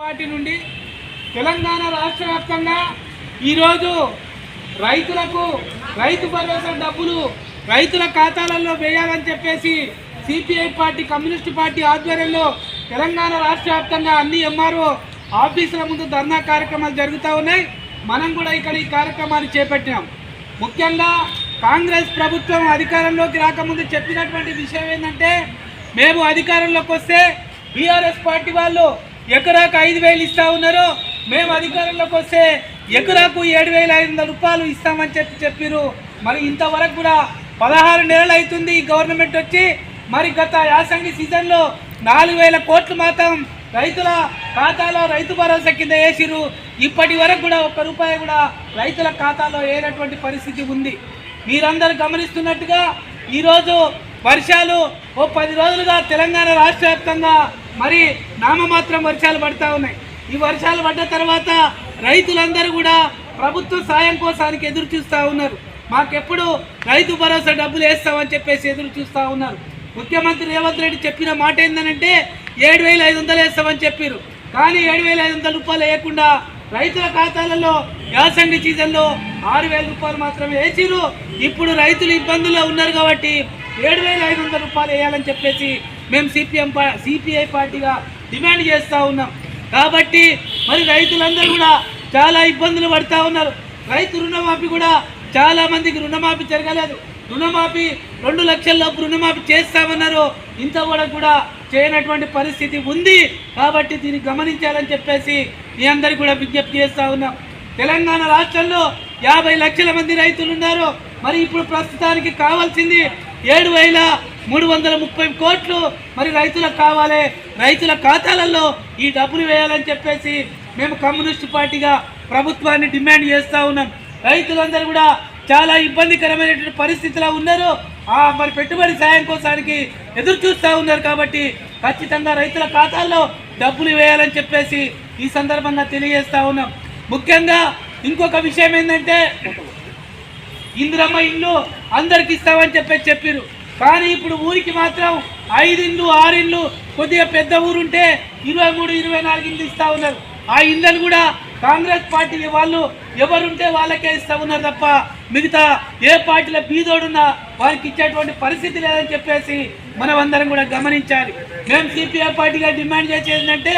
Party నుండి తెలంగాణ రాష్ట్ర వ్యాప్తంగా ఈరోజు రైతులకు రైతు భరోసా డబ్బులు రైతుల ఖాతాలలో వేయాలని చెప్పేసి సిపిఐ పార్టీ కమ్యూనిస్ట్ పార్టీ ఆధ్వర్యంలో తెలంగాణ రాష్ట్ర వ్యాప్తంగా అన్ని ఎంఆర్ఓ ఆఫీసుల ముందు ధర్నా కార్యక్రమాలు జరుగుతూ ఉన్నాయి. మనం కూడా ఇక్కడ ఈ కార్యక్రమాన్ని చేపట్టినాం. ముఖ్యంగా కాంగ్రెస్ ప్రభుత్వం అధికారంలోకి రాకముందు చెప్పినటువంటి విషయం ఏంటంటే, మేము అధికారంలోకి వస్తే బీఆర్ఎస్ పార్టీ వాళ్ళు ఎకరాకు 5,000 ఇస్తా ఉన్నారు, మేము అధికారంలోకి వస్తే ఎకరాకు 7,500 రూపాయలు ఇస్తామని చెప్పారు. మరి ఇంతవరకు కూడా 16 నెలలు అవుతుంది ఈ గవర్నమెంట్ వచ్చి. మరి గత యాసంగి సీజన్లో 4,000 కోట్లు మాత్రం రైతుల ఖాతాలో రైతు భరోసా కింద వేసిరు. ఇప్పటి వరకు కూడా 1 రూపాయి కూడా రైతుల ఖాతాలో వేయనటువంటి పరిస్థితి ఉంది. మీరందరూ గమనిస్తున్నట్టుగా ఈరోజు వర్షాలు 10 రోజులుగా తెలంగాణ రాష్ట్ర వ్యాప్తంగా మరి నామమాత్రం వర్షాలు పడతా ఉన్నాయి. ఈ వర్షాలు పడ్డ తర్వాత రైతులందరూ కూడా ప్రభుత్వ సాయం కోసానికి ఎదురు చూస్తూ ఉన్నారు. మాకెప్పుడు రైతు భరోసా డబ్బులు వేస్తామని చెప్పేసి ఎదురు చూస్తూ ఉన్నారు. ముఖ్యమంత్రి రేవంత్ రెడ్డి చెప్పిన మాట ఏంటంటే 7,500 వేస్తామని చెప్పారు. కానీ 7,500 రూపాయలు వేయకుండా రైతుల ఖాతాలలో యాసంగి సీజన్లో 6,000 రూపాయలు మాత్రమే వేసిరు. ఇప్పుడు రైతులు ఇబ్బందుల్లో ఉన్నారు కాబట్టి 7,500 రూపాయలు వేయాలని చెప్పేసి మేము సిపిఐ పార్టీగా డిమాండ్ చేస్తూ ఉన్నాం. కాబట్టి మరి రైతులందరూ కూడా చాలా ఇబ్బందులు పడుతూ ఉన్నారు. రైతు రుణమాఫీ కూడా చాలా మందికి రుణమాఫీ జరగలేదు. రుణమాఫీ 2 లక్షల లోపు రుణమాఫీ చేస్తామన్నారు, ఇంత కూడా చేయనటువంటి పరిస్థితి ఉంది. కాబట్టి దీన్ని గమనించాలని చెప్పేసి మీ అందరికీ కూడా విజ్ఞప్తి చేస్తూ ఉన్నాం. తెలంగాణ రాష్ట్రంలో 50 లక్షల మంది రైతులు ఉన్నారు. మరి ఇప్పుడు ప్రస్తుతానికి కావాల్సింది 7,330 కోట్లు మరి రైతులకు కావాలి. రైతుల ఖాతాలలో ఈ డబ్బులు వేయాలని చెప్పేసి మేము కమ్యూనిస్ట్ పార్టీగా ప్రభుత్వాన్ని డిమాండ్ చేస్తూ ఉన్నాం. రైతులందరూ కూడా చాలా ఇబ్బందికరమైనటువంటి పరిస్థితిలో ఉన్నారు. మరి పెట్టుబడి సాయం కోసానికి ఎదురు చూస్తూ ఉన్నారు. కాబట్టి ఖచ్చితంగా రైతుల ఖాతాల్లో డబ్బులు వేయాలని చెప్పేసి ఈ సందర్భంగా తెలియజేస్తూ ఉన్నాం. ముఖ్యంగా ఇంకొక విషయం ఏంటంటే, ఇందిరమ్మ ఇల్లు అందరికి ఇస్తామని చెప్పారు. కానీ ఇప్పుడు ఊరికి మాత్రం 5 ఇండ్లు 6 ఇండ్లు, కొద్దిగా పెద్ద ఊరుంటే 23, 24 ఇండ్లు ఇస్తూ ఉన్నారు. ఆ ఇళ్ళను కూడా కాంగ్రెస్ పార్టీ వాళ్ళు ఎవరుంటే వాళ్ళకే ఇస్తూ ఉన్నారు తప్ప మిగతా ఏ పార్టీలో బీదోడున్నా వారికి ఇచ్చేటువంటి పరిస్థితి లేదని చెప్పేసి మనం అందరం కూడా గమనించాలి. మేము సిపిఐ పార్టీగా డిమాండ్ చేసేది ఏంటంటే,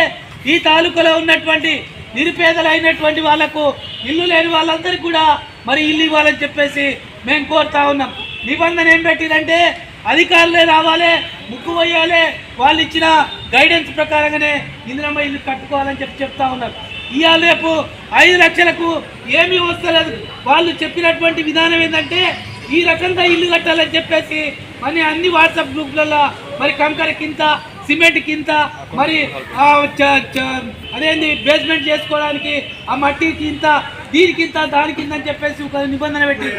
ఈ తాలూకాలో ఉన్నటువంటి నిరుపేదలైనటువంటి వాళ్లకు ఇల్లు లేని వాళ్ళందరికీ కూడా మరి ఇల్లు ఇవ్వాలని చెప్పేసి మేము కోరుతా ఉన్నాం. నిబంధన ఏం పెట్టిరంటే, అధికారులే రావాలి, ముక్కు వేయాలి, వాళ్ళు ఇచ్చిన గైడెన్స్ ప్రకారంగానే ఇందిరమ్మ ఇల్లు కట్టుకోవాలని చెప్తా ఉన్నారు. ఇవాళ రేపు 5 లక్షలకు ఏమీ వస్తలేదు. వాళ్ళు చెప్పినటువంటి విధానం ఏంటంటే, ఈ రకంగా ఇల్లు కట్టాలని చెప్పేసి మరి అన్ని వాట్సాప్ గ్రూప్లలో మరి కంకర కింద, సిమెంట్ కింద, మరి అదేంటి బేస్మెంట్ చేసుకోవడానికి ఆ మట్టి కింద, దీనికింత దానికింత అని చెప్పేసి ఒక నిబంధన పెట్టి,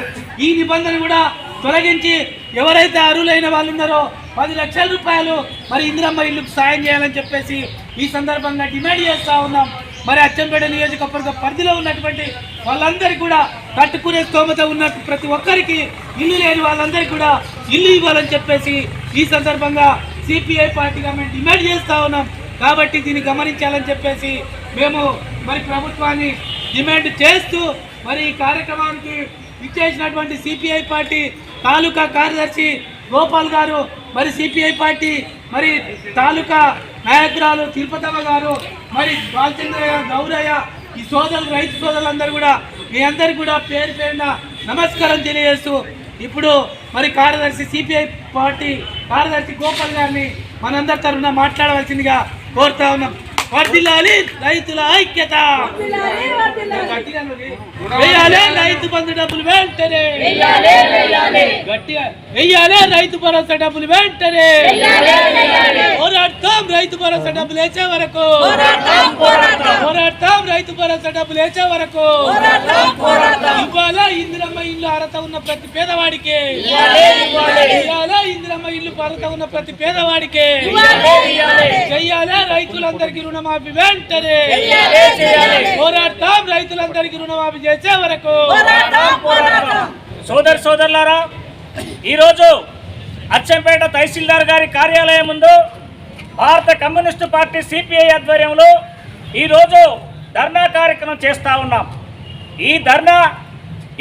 ఈ నిబంధన కూడా తొలగించి ఎవరైతే అర్హులైన వాళ్ళు ఉన్నారో 10 లక్షల రూపాయలు మరి ఇందిరమ్మ ఇల్లుకు సాయం చేయాలని చెప్పేసి ఈ సందర్భంగా డిమాండ్ చేస్తూ ఉన్నాం. మరి అచ్చంపేట నియోజకవర్గ పరిధిలో ఉన్నటువంటి వాళ్ళందరికీ కూడా కట్టుకునే స్తోమత ఉన్నట్టు ప్రతి ఒక్కరికి ఇల్లు లేని వాళ్ళందరికీ కూడా ఇల్లు ఇవ్వాలని చెప్పేసి ఈ సందర్భంగా సిపిఐ పార్టీగా మేము డిమాండ్ చేస్తూ ఉన్నాం. కాబట్టి దీన్ని గమనించాలని చెప్పేసి మేము మరి ప్రభుత్వాన్ని డిమాండ్ చేస్తూ మరి ఈ కార్యక్రమానికి ఇచ్చేసినటువంటి సిపిఐ పార్టీ తాలూకా కార్యదర్శి గోపాల్ గారు, మరి సిపిఐ పార్టీ మరి తాలూకా నాయకురాలు తిరుపతమ్మ గారు, మరి బాలచంద్రయ్య, గౌరయ్య, ఈ రైతు సోదరులందరూ కూడా మీ అందరికీ కూడా పేరు పేరున నమస్కారం తెలియజేస్తూ ఇప్పుడు మరి కార్యదర్శి సిపిఐ పార్టీ కార్యదర్శి గోపాల్ గారిని మనందరి తరఫున మాట్లాడవలసిందిగా కోరుతా ఉన్నాం. వర్ధిల్లాలి రైతుల ఐక్యత, వెయ్యాలి రైతు బంధు డబ్బులు వెంటనే, గట్టిగా వెయ్యాలి రైతు భరోసా డబ్బులు వెంటనే, పోరాడతాం రైతు భరోసా డబ్బులు వేసే వరకు, పోరాడతాం రైతు భరోసా డబ్బులు వేసే వరకు. ఇవాళ ఇందిరమ్మ ఇల్లు అర్హత ఉన్న ప్రతి పేదవాడికి, ఇవాళ ఇందిరమ్మ ఇల్లు అర్హత ఉన్న ప్రతి పేదవాడికి చెయ్యాలి. రైతులందరికీ రుణమాఫీ వెంటనే పోరాడతాం, రైతులందరికీ రుణమాఫీ చేసే వరకు. సోదరులారా, ఈరోజు అచ్చంపేట తహసీల్దార్ గారి కార్యాలయం ముందు భారత కమ్యూనిస్టు పార్టీ సిపిఐ ఆధ్వర్యంలో ఈరోజు ధర్నా కార్యక్రమం చేస్తూ ఉన్నాం. ఈ ధర్నా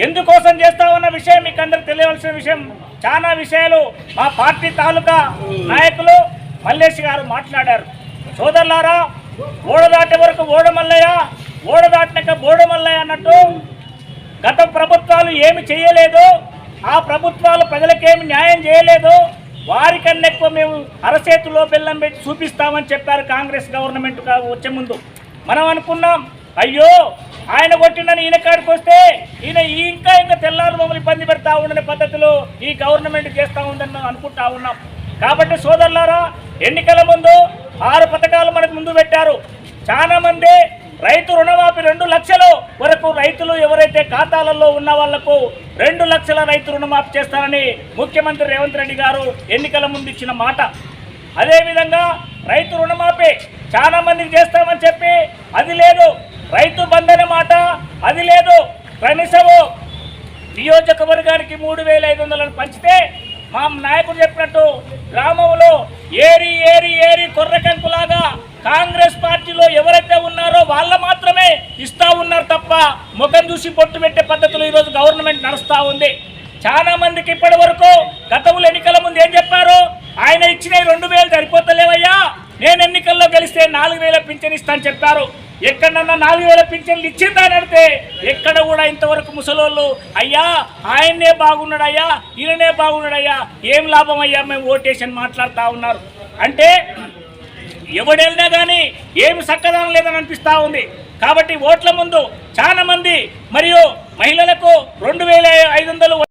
ఎందుకోసం చేస్తా ఉన్న విషయం మీకు అందరికి తెలియవలసిన విషయం. చాలా విషయాలు మా పార్టీ తాలూకా నాయకులు మల్లేష్ గారు మాట్లాడారు. సోదరులారా, ఓడ దాటే వరకు ఓడమల్లయ్య, ఓడ దాటినాక బోడమల్లయ్య అన్నట్టు గత ప్రభుత్వాలు ఏమి చేయలేదు, ఆ ప్రభుత్వాలు ప్రజలకేమి న్యాయం చేయలేదు, వారికన్నా ఎక్కువ మేము అరచేతిలో బెల్లం పెట్టి చూపిస్తామని చెప్పారు కాంగ్రెస్ గవర్నమెంట్ వచ్చే ముందు. మనం అనుకున్నాం, అయ్యో ఆయన కొట్టిండని ఈయన కాడికి వస్తే ఈయన ఇంకా తెల్లారు మమ్మల్ని ఇబ్బంది పెడతా ఉండని పద్ధతిలో ఈ గవర్నమెంట్ చేస్తూ ఉందని అనుకుంటా ఉన్నాం. కాబట్టి సోదరులారా, ఎన్నికల ముందు 6 పథకాలు మనకు ముందు పెట్టారు. చాలా మంది రైతు రుణమాఫీ 2 లక్షల వరకు రైతులు ఎవరైతే ఖాతాలలో ఉన్న వాళ్లకు 2 లక్షల రైతు రుణమాఫీ చేస్తారని ముఖ్యమంత్రి రేవంత్ రెడ్డి గారు ఎన్నికల ముందు ఇచ్చిన మాట. అదేవిధంగా రైతు రుణమాఫీ చాలా మందికి చేస్తామని చెప్పి అది లేదు, రైతు బంధు అనే మాట అది లేదు. కనీసము నియోజకవర్గానికి 3,500 పంచితే మా నాయకుడు చెప్పినట్టు గ్రామంలో ఏరి ఏరి ఏరి కొర్రకంకులాగా కాంగ్రెస్ పార్టీలో ఎవరైతే ఉన్నారో వాళ్ళ మాత్రమే ఇస్తా ఉన్నారు తప్ప ముఖం చూసి పొట్టు పెట్టే పద్ధతిలో ఈరోజు గవర్నమెంట్ నడుస్తూ ఉంది. చాలా మందికి ఇప్పటి వరకు గతంలో ఎన్నికల ముందు ఏం చెప్పారు, ఆయన ఇచ్చిన 2,000 సరిపోతలేవయ్యా, నేను ఎన్నికల్లో గెలిస్తే 4,000 పింఛన్ ఇస్తాను చెప్పారు. ఎక్కడన్నా 4,000 పింఛన్లు ఇచ్చిందని అడితే ఎక్కడ కూడా ఇంతవరకు ముసలోళ్ళు అయ్యా ఆయన్నే బాగున్నాడయ్యా, ఈయననే బాగున్నాడయ్యా, ఏం లాభం అయ్యా మేము ఓటేషన్ మాట్లాడుతూ ఉన్నారు. అంటే ఎవడెళ్ళినా కానీ ఏమి చక్కదనం లేదని అనిపిస్తూ ఉంది. కాబట్టి ఓట్ల ముందు చాలా మంది మరియు మహిళలకు 2,500